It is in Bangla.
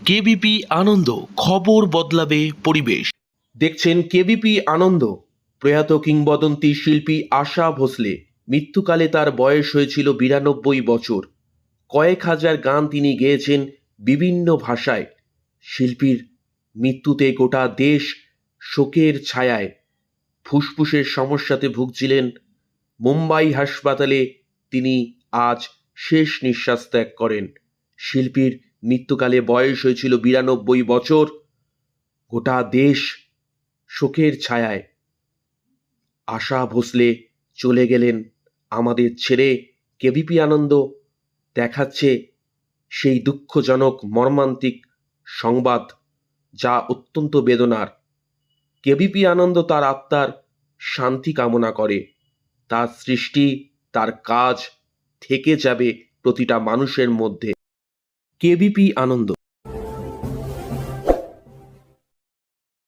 কেবিপি আনন্দ, খবর বদলাবে পরিবেশ। দেখছেন কেবিপি আনন্দ। প্রয়াত কিংবদন্তি শিল্পী আশা ভোসলে, মৃত্যুকালে তার বয়স হয়েছিল ৯২ বছর। কয়েক হাজার গান তিনি গেয়েছেন বিভিন্ন ভাষায়। শিল্পীর মৃত্যুতে গোটা দেশ শোকের ছায়ায়। ফুসফুসের সমস্যাতে ভুগছিলেন। মুম্বাই হাসপাতালে তিনি আজ শেষ নিঃশ্বাস ত্যাগ করেন। শিল্পীর মৃত্যুকালে বয়স হয়েছিল ৯২ বছর। গোটা দেশ শোকের ছায়ায়। আশা ভোসলে চলে গেলেন আমাদের ছেড়ে। কেবিপি আনন্দ দেখাচ্ছে সেই দুঃখজনক মর্মান্তিক সংবাদ, যা অত্যন্ত বেদনার। কেবিপি আনন্দ তার আত্মার শান্তি কামনা করে। তার সৃষ্টি, তার কাজ থেকে যাবে প্রতিটা মানুষের মধ্যে। কেবিপি আনন্দ।